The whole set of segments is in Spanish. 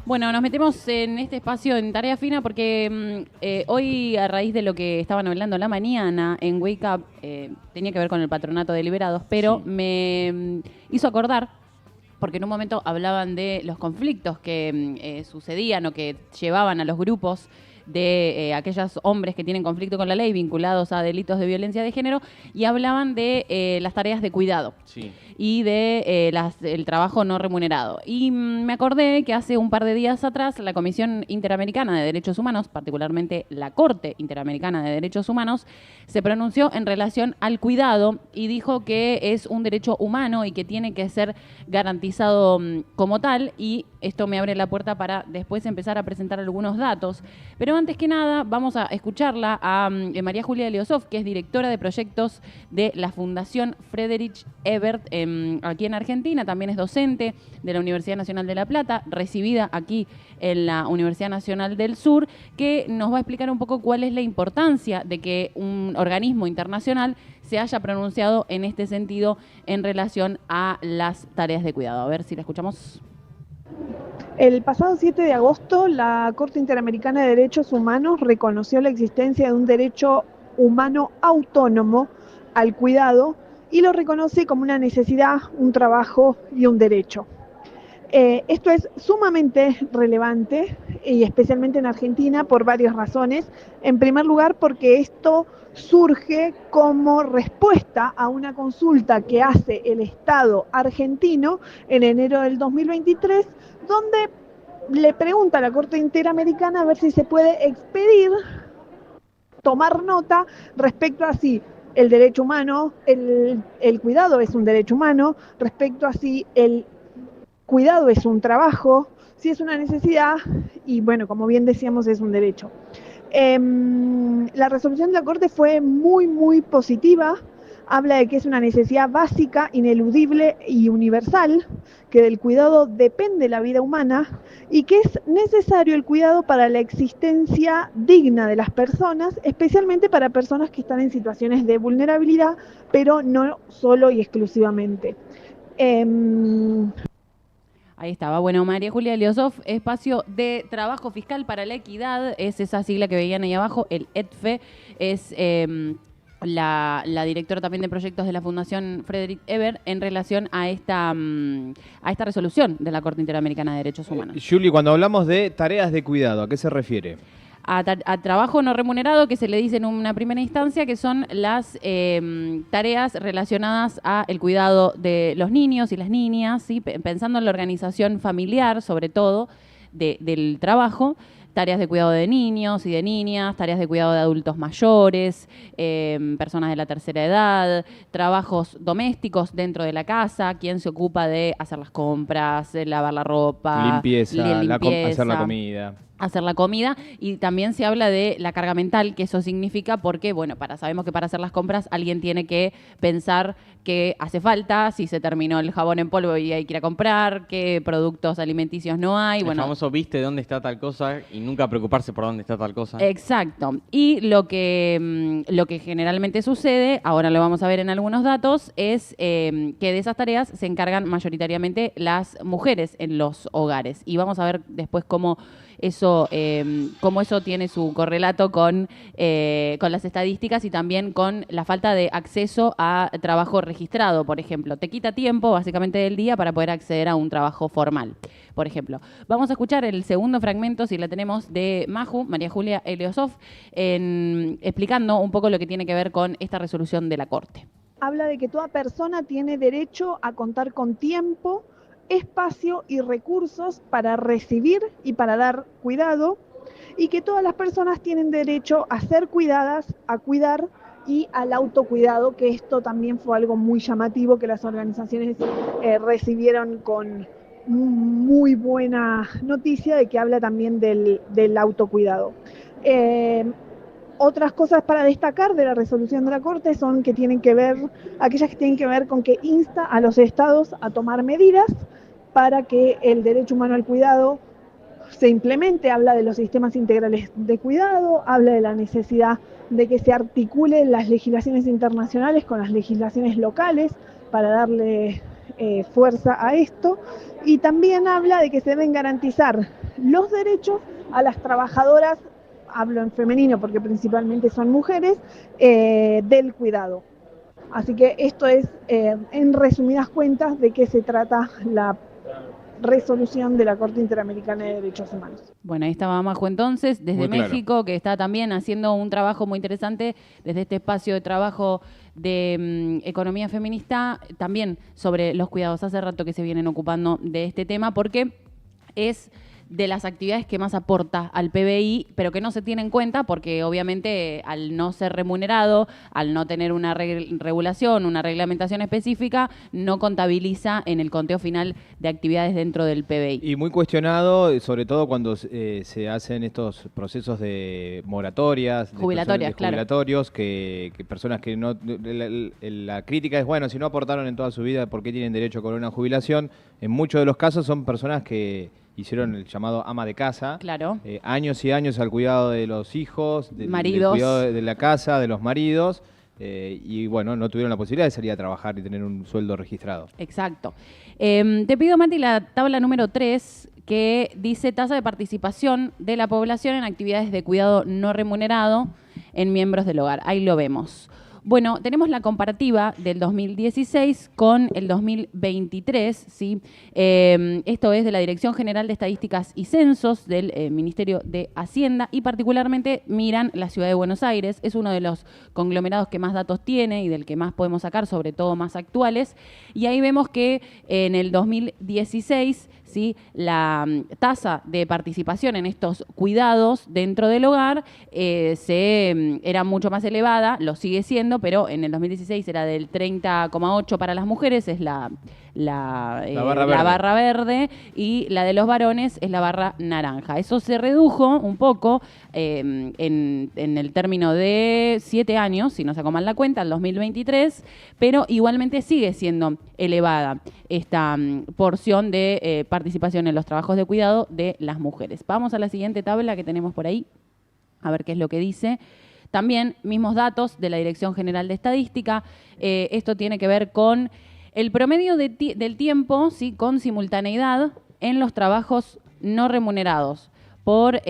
Bueno, nos metemos en este espacio en Tarea Fina porque hoy, a raíz de lo que estaban hablando la mañana en Wake Up, tenía que ver con el patronato de liberados, pero Sí. me hizo acordar, porque en un momento hablaban de los conflictos que sucedían o que llevaban a los grupos de aquellos hombres que tienen conflicto con la ley vinculados a delitos de violencia de género, y hablaban de las tareas de cuidado. Sí. Y de el trabajo no remunerado. Y me acordé que hace un par de días atrás la Comisión Interamericana de Derechos Humanos, particularmente la Corte Interamericana de Derechos Humanos, se pronunció en relación al cuidado y dijo que es un derecho humano y que tiene que ser garantizado como tal, y esto me abre la puerta para después empezar a presentar algunos datos. Pero antes que nada vamos a escucharla a María Julia Eliosov, que es directora de proyectos de la Fundación Friedrich Ebert aquí en Argentina. También es docente de la Universidad Nacional de La Plata, recibida aquí en la Universidad Nacional del Sur, que nos va a explicar un poco cuál es la importancia de que un organismo internacional se haya pronunciado en este sentido en relación a las tareas de cuidado. A ver si la escuchamos. El pasado 7 de agosto, la Corte Interamericana de Derechos Humanos reconoció la existencia de un derecho humano autónomo al cuidado y lo reconoce como una necesidad, un trabajo y un derecho. Esto es sumamente relevante, y especialmente en Argentina, por varias razones. En primer lugar, porque esto surge como respuesta a una consulta que hace el Estado argentino en enero del 2023, donde le pregunta a la Corte Interamericana a ver si se puede expedir, tomar nota respecto a si el derecho humano, el cuidado es un derecho humano, respecto a si el cuidado es un trabajo, si es una necesidad y, bueno, como bien decíamos, es un derecho. La resolución de la Corte fue muy positiva. Habla de que es una necesidad básica, ineludible y universal, que del cuidado depende la vida humana y que es necesario el cuidado para la existencia digna de las personas, especialmente para personas que están en situaciones de vulnerabilidad, pero no solo y exclusivamente. Ahí estaba. Bueno, María Julia Eliosov, Espacio de Trabajo Fiscal para la Equidad, es esa sigla que veían ahí abajo, el EDFE, es la directora también de proyectos de la Fundación Friedrich Ebert en relación a esta resolución de la Corte Interamericana de Derechos Humanos. Juli, cuando hablamos de tareas de cuidado, ¿a qué se refiere? A trabajo no remunerado, que se le dice en una primera instancia, que son las tareas relacionadas al cuidado de los niños y las niñas, ¿sí? Pensando en la organización familiar, sobre todo, del trabajo. Tareas de cuidado de niños y de niñas, tareas de cuidado de adultos mayores, personas de la tercera edad, trabajos domésticos dentro de la casa, quien se ocupa de hacer las compras, lavar la ropa, Limpieza, hacer la comida. Hacer la comida, y también se habla de la carga mental, que eso significa porque, bueno, sabemos que para hacer las compras alguien tiene que pensar qué hace falta, si se terminó el jabón en polvo y hay que ir a comprar, qué productos alimenticios no hay. El bueno, famoso viste dónde está tal cosa y nunca preocuparse por dónde está tal cosa. Exacto. Y lo que generalmente sucede, ahora lo vamos a ver en algunos datos, es que de esas tareas se encargan mayoritariamente las mujeres en los hogares. Y vamos a ver después cómo eso tiene su correlato con las estadísticas y también con la falta de acceso a trabajo registrado, por ejemplo. Te quita tiempo, básicamente, del día para poder acceder a un trabajo formal, por ejemplo. Vamos a escuchar el segundo fragmento, si la tenemos, de Maju, María Julia Eliosov, explicando un poco lo que tiene que ver con esta resolución de la Corte. Habla de que toda persona tiene derecho a contar con tiempo, espacio y recursos para recibir y para dar cuidado, y que todas las personas tienen derecho a ser cuidadas, a cuidar y al autocuidado, que esto también fue algo muy llamativo que las organizaciones recibieron con muy buena noticia, de que habla también del autocuidado. Otras cosas para destacar de la resolución de la Corte son aquellas que tienen que ver con que insta a los estados a tomar medidas para que el derecho humano al cuidado se implemente. Habla de los sistemas integrales de cuidado, habla de la necesidad de que se articulen las legislaciones internacionales con las legislaciones locales para darle fuerza a esto, y también habla de que se deben garantizar los derechos a las trabajadoras, hablo en femenino porque principalmente son mujeres, del cuidado. Así que esto es, en resumidas cuentas, de qué se trata la resolución de la Corte Interamericana de Derechos Humanos. Bueno, ahí estaba Majo entonces, desde México, que está también haciendo un trabajo muy interesante desde este espacio de trabajo de economía feminista, también sobre los cuidados. Hace rato que se vienen ocupando de este tema porque es de las actividades que más aporta al PBI, pero que no se tiene en cuenta porque obviamente al no ser remunerado, al no tener una regulación, una reglamentación específica, no contabiliza en el conteo final de actividades dentro del PBI. Y muy cuestionado, sobre todo cuando se hacen estos procesos de moratorias, jubilatorios, que personas que no... La crítica es, bueno, si no aportaron en toda su vida, ¿por qué tienen derecho a una jubilación? En muchos de los casos son personas que hicieron el llamado ama de casa, años y años al cuidado de los hijos, del cuidado de la casa, de los maridos, y bueno, no tuvieron la posibilidad de salir a trabajar y tener un sueldo registrado. Exacto. Te pido, Mati, la tabla número 3, que dice tasa de participación de la población en actividades de cuidado no remunerado en miembros del hogar. Ahí lo vemos. Bueno, tenemos la comparativa del 2016 con el 2023, ¿sí? Esto es de la Dirección General de Estadísticas y Censos del Ministerio de Hacienda y particularmente miran la Ciudad de Buenos Aires. Es uno de los conglomerados que más datos tiene y del que más podemos sacar, sobre todo más actuales. Y ahí vemos que en el 2016... ¿sí? La tasa de participación en estos cuidados dentro del hogar era mucho más elevada, lo sigue siendo, pero en el 2016 era del 30,8 para las mujeres, es la barra verde, y la de los varones es la barra naranja. Eso se redujo un poco en el término de 7 años, si no saco mal la cuenta, el 2023, pero igualmente sigue siendo elevada esta porción de participación en los trabajos de cuidado de las mujeres. Vamos a la siguiente tabla que tenemos por ahí, a ver qué es lo que dice. También mismos datos de la Dirección General de Estadística. Esto tiene que ver con el promedio del tiempo, ¿sí? Con simultaneidad en los trabajos no remunerados por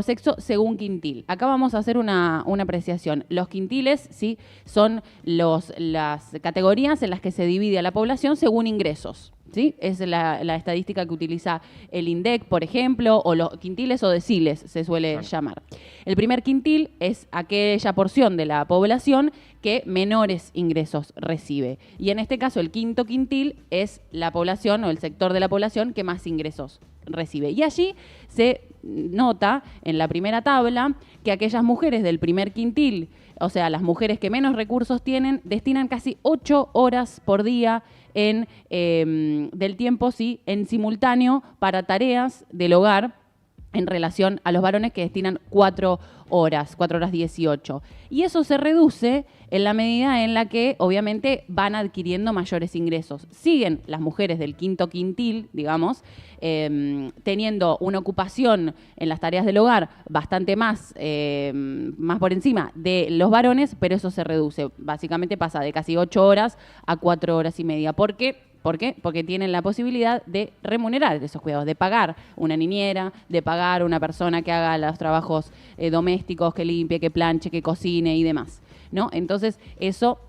sexo según quintil. Acá vamos a hacer una apreciación. Los quintiles, ¿sí? Son las categorías en las que se divide a la población según ingresos, ¿sí? Es la estadística que utiliza el INDEC, por ejemplo, o los quintiles o deciles se suele llamar. El primer quintil es aquella porción de la población que menores ingresos recibe. Y en este caso el quinto quintil es la población o el sector de la población que más ingresos recibe. Y allí se nota en la primera tabla que aquellas mujeres del primer quintil, o sea, las mujeres que menos recursos tienen, destinan casi 8 horas por día del tiempo, sí, en simultáneo para tareas del hogar, en relación a los varones que destinan 4 horas 18. Y eso se reduce en la medida en la que, obviamente, van adquiriendo mayores ingresos. Siguen las mujeres del quinto quintil, digamos, teniendo una ocupación en las tareas del hogar bastante más por encima de los varones, pero eso se reduce. Básicamente pasa de casi 8 horas a 4 horas y media. ¿Por qué? ¿Por qué? Porque tienen la posibilidad de remunerar esos cuidados, de pagar una niñera, de pagar una persona que haga los trabajos domésticos, que limpie, que planche, que cocine y demás, ¿no? Entonces, eso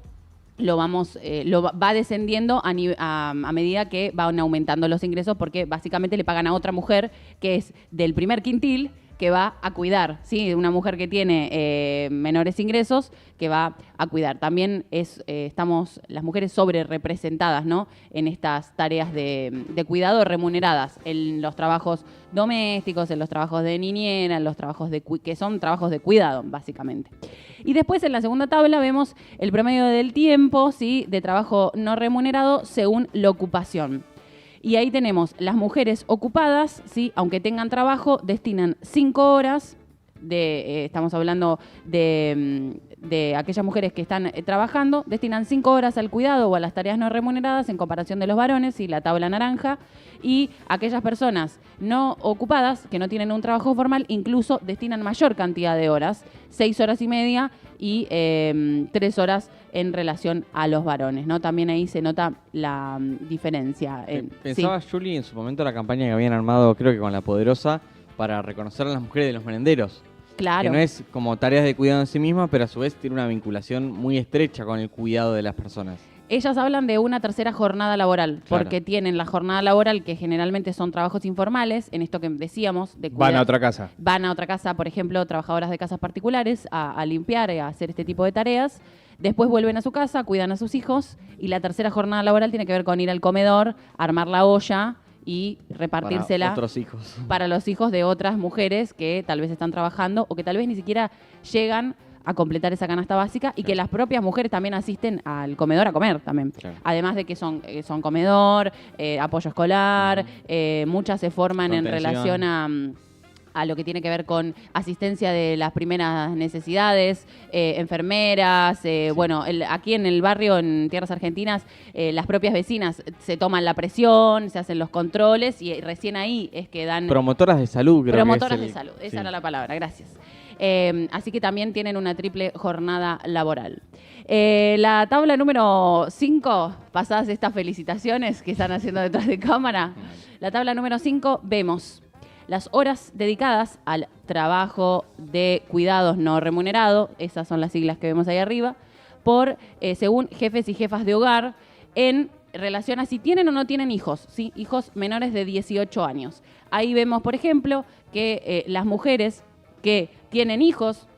lo va descendiendo a medida que van aumentando los ingresos, porque básicamente le pagan a otra mujer que es del primer quintil, que va a cuidar, ¿sí? Una mujer que tiene menores ingresos, que va a cuidar. También estamos las mujeres sobre representadas, ¿no? En estas tareas de cuidado remuneradas, en los trabajos domésticos, en los trabajos de niñera, en los trabajos que son trabajos de cuidado, básicamente. Y después en la segunda tabla vemos el promedio del tiempo, ¿sí? De trabajo no remunerado según la ocupación. Y ahí tenemos las mujeres ocupadas, ¿sí? Aunque tengan trabajo, destinan 5 horas estamos hablando de aquellas mujeres que están trabajando, destinan 5 horas al cuidado o a las tareas no remuneradas en comparación de los varones, y la tabla naranja, y aquellas personas no ocupadas, que no tienen un trabajo formal, incluso destinan mayor cantidad de horas, 6 horas y media y 3 horas en relación a los varones, ¿no? También ahí se nota la diferencia. Pensaba, Juli, en su momento la campaña que habían armado, creo que con La Poderosa, para reconocer a las mujeres de los merenderos. Claro. Que no es como tareas de cuidado en sí misma, pero a su vez tiene una vinculación muy estrecha con el cuidado de las personas. Ellas hablan de una tercera jornada laboral, Claro. porque tienen la jornada laboral, que generalmente son trabajos informales, en esto que decíamos, de Van a otra casa. Van a otra casa, por ejemplo, trabajadoras de casas particulares, a limpiar, a hacer este tipo de tareas. Después vuelven a su casa, cuidan a sus hijos, y la tercera jornada laboral tiene que ver con ir al comedor, armar la olla y repartírsela Para otros hijos. para los hijos de otras mujeres que tal vez están trabajando o que tal vez ni siquiera llegan a completar esa canasta básica, y que las propias mujeres también asisten al comedor a comer también. Claro. Además de que son comedor, apoyo escolar, muchas se forman en Contención. relación a lo que tiene que ver con asistencia de las primeras necesidades, enfermeras, bueno, aquí en el barrio, en Tierras Argentinas, las propias vecinas se toman la presión, se hacen los controles, y recién ahí es que dan... Promotoras de salud, creo Promotoras que de es salud, esa sí. era la palabra, gracias. Así que también tienen una triple jornada laboral. La tabla número 5, pasadas estas felicitaciones que están haciendo detrás de cámara, la tabla número 5 vemos las horas dedicadas al trabajo de cuidados no remunerado, esas son las siglas que vemos ahí arriba, según jefes y jefas de hogar, en relación a si tienen o no tienen hijos, ¿sí? Hijos menores de 18 años. Ahí vemos, por ejemplo, que las mujeres que tienen hijos,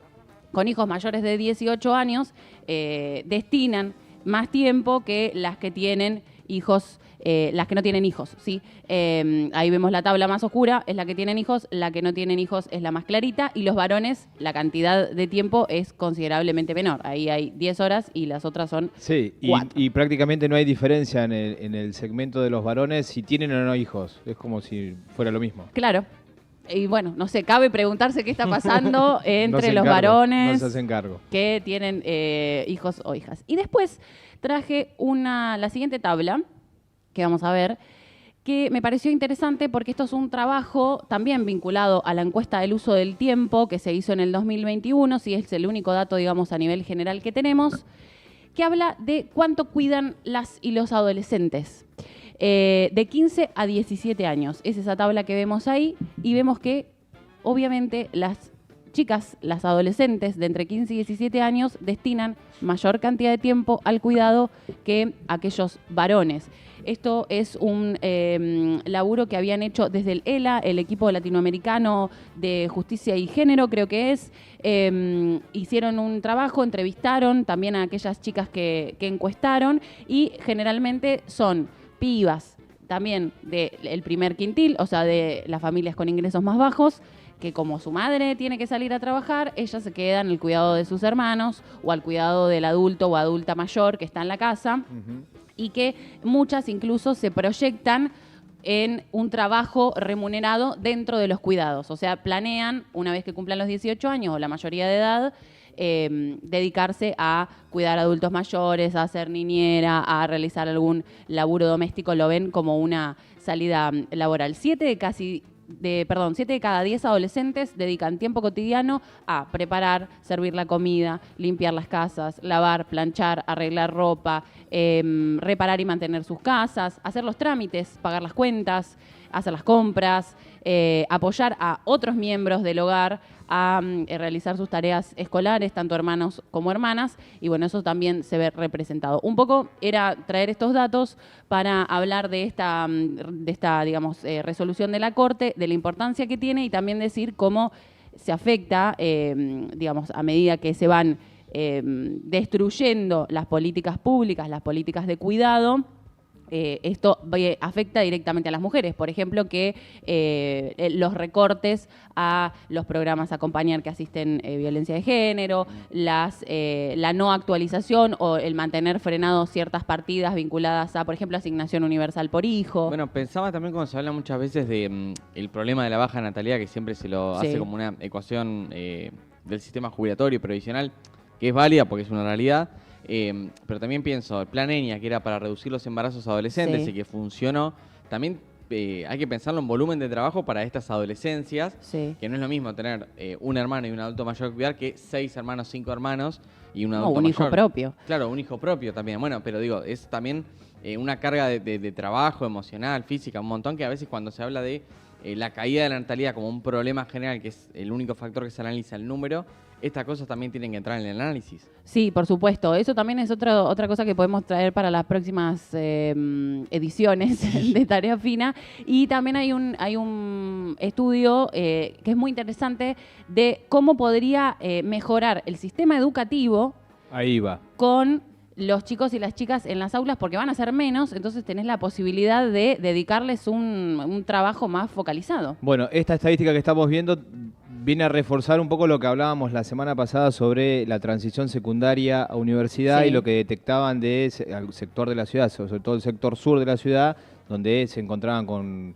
con hijos mayores de 18 años, destinan más tiempo que las que tienen hijos, las que no tienen hijos, ¿sí? Ahí vemos la tabla más oscura, es la que tienen hijos, la que no tienen hijos es la más clarita, y los varones, la cantidad de tiempo es considerablemente menor. Ahí hay 10 horas y las otras son Sí, 4. y prácticamente no hay diferencia en el segmento de los varones si tienen o no hijos. Es como si fuera lo mismo. Claro. Y bueno, no sé, cabe preguntarse qué está pasando entre No se los encargo, varones No se hacen cargo. que tienen hijos o hijas. Y después traje la siguiente tabla que vamos a ver, que me pareció interesante porque esto es un trabajo también vinculado a la encuesta del uso del tiempo que se hizo en el 2021, si es el único dato, digamos, a nivel general que tenemos, que habla de cuánto cuidan las y los adolescentes. De 15 a 17 años. Es esa tabla que vemos ahí, y vemos que obviamente las chicas, las adolescentes de entre 15 y 17 años destinan mayor cantidad de tiempo al cuidado que aquellos varones. Esto es un laburo que habían hecho desde el ELA, el equipo latinoamericano de justicia y género, creo que es. Hicieron un trabajo, entrevistaron también a aquellas chicas que encuestaron, y generalmente son pibas también del primer quintil, o sea, de las familias con ingresos más bajos, que como su madre tiene que salir a trabajar, ellas se quedan al cuidado de sus hermanos o al cuidado del adulto o adulta mayor que está en la casa, y que muchas incluso se proyectan en un trabajo remunerado dentro de los cuidados. O sea, planean, una vez que cumplan los 18 años o la mayoría de edad, dedicarse a cuidar a adultos mayores, a ser niñera, a realizar algún laburo doméstico. Lo ven como una salida laboral. 7 de cada 10 adolescentes dedican tiempo cotidiano a preparar, servir la comida, limpiar las casas, lavar, planchar, arreglar ropa, reparar y mantener sus casas, hacer los trámites, pagar las cuentas, hacer las compras, apoyar a otros miembros del hogar a realizar sus tareas escolares, tanto hermanos como hermanas, y bueno, eso también se ve representado. Un poco era traer estos datos para hablar de esta digamos, resolución de la Corte, de la importancia que tiene, y también decir cómo se afecta, digamos, a medida que se van destruyendo las políticas públicas, las políticas de cuidado, esto afecta directamente a las mujeres. Por ejemplo, que los recortes a los programas Acompañar que asisten violencia de género, la no actualización o el mantener frenados ciertas partidas vinculadas a, por ejemplo, asignación universal por hijo. Bueno, pensaba también cuando se habla muchas veces de el problema de la baja natalidad, que siempre se lo hace como una ecuación del sistema jubilatorio y previsional, que es válida porque es una realidad. Pero también pienso, el plan ENIA, que era para reducir los embarazos adolescentes y que funcionó, también hay que pensarlo en volumen de trabajo para estas adolescencias, que no es lo mismo tener un hermano y un adulto mayor que cuidar que 6 hermanos, 5 hermanos y un adulto mayor. Hijo propio. Claro, un hijo propio también. Bueno, pero digo, es también una carga de trabajo emocional, física, un montón, que a veces cuando se habla de la caída de la natalidad como un problema general, que es el único factor que se analiza el número, estas cosas también tienen que entrar en el análisis. Sí, por supuesto. Eso también es otra cosa que podemos traer para las próximas ediciones de Tarea Fina. Y también hay un estudio que es muy interesante de cómo podría mejorar el sistema educativo. Ahí va. Con los chicos y las chicas en las aulas, porque van a ser menos, entonces tenés la posibilidad de dedicarles un trabajo más focalizado. Bueno, esta estadística que estamos viendo viene a reforzar un poco lo que hablábamos la semana pasada sobre la transición secundaria a universidad y lo que detectaban del sector de la ciudad, sobre todo el sector sur de la ciudad, donde se encontraban con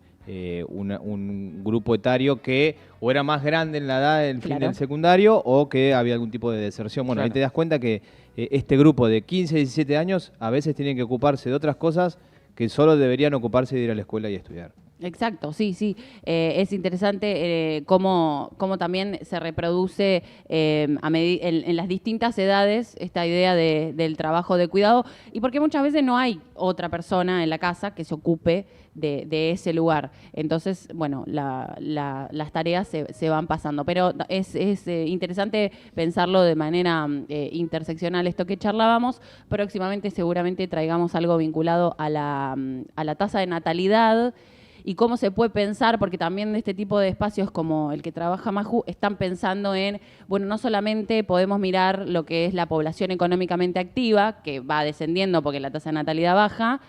un grupo etario que o era más grande en la edad del fin del secundario o que había algún tipo de deserción. Bueno, ahí te das cuenta que este grupo de 15, 17 años a veces tienen que ocuparse de otras cosas que solo deberían ocuparse de ir a la escuela y estudiar. Exacto, sí. Es interesante cómo también se reproduce en las distintas edades esta idea del trabajo de cuidado y porque muchas veces no hay otra persona en la casa que se ocupe de ese lugar. Entonces, bueno, las tareas se van pasando. Pero es interesante pensarlo de manera interseccional, esto que charlábamos. Próximamente seguramente traigamos algo vinculado a la tasa de natalidad y cómo se puede pensar, porque también de este tipo de espacios como el que trabaja Maju están pensando en, bueno, no solamente podemos mirar lo que es la población económicamente activa, que va descendiendo porque la tasa de natalidad baja,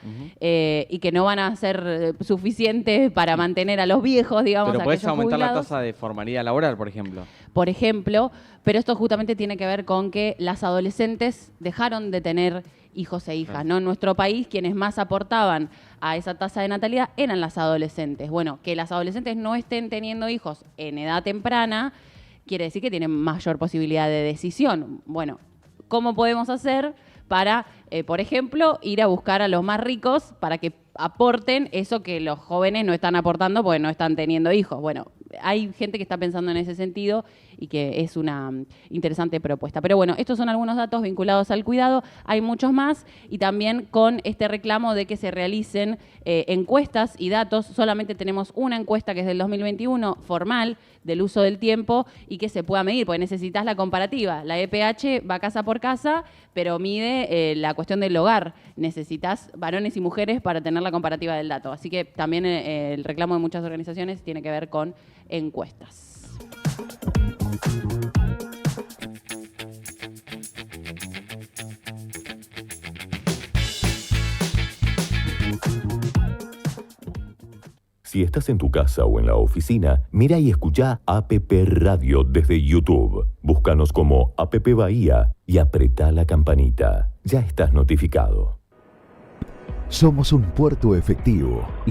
y que no van a ser suficientes para mantener a los viejos, digamos, pero puedes aumentar jubilados. la tasa de formalidad laboral, por ejemplo. Por ejemplo, pero esto justamente tiene que ver con que las adolescentes dejaron de tener hijos e hijas, ¿no? En nuestro país, quienes más aportaban a esa tasa de natalidad eran las adolescentes. Bueno, que las adolescentes no estén teniendo hijos en edad temprana quiere decir que tienen mayor posibilidad de decisión. Bueno, ¿cómo podemos hacer para, por ejemplo, ir a buscar a los más ricos para que aporten eso que los jóvenes no están aportando porque no están teniendo hijos? Bueno, hay gente que está pensando en ese sentido y que es una interesante propuesta. Pero bueno, estos son algunos datos vinculados al cuidado. Hay muchos más y también con este reclamo de que se realicen encuestas y datos. Solamente tenemos una encuesta que es del 2021, formal, del uso del tiempo y que se pueda medir, porque necesitas la comparativa. La EPH va casa por casa, pero mide la cuestión del hogar. Necesitas varones y mujeres para tener la comparativa del dato. Así que también el reclamo de muchas organizaciones tiene que ver con encuestas. Si estás en tu casa o en la oficina, mira y escucha APP Radio desde YouTube. Búscanos como APP Bahía y apretá la campanita. Ya estás notificado. Somos un puerto efectivo y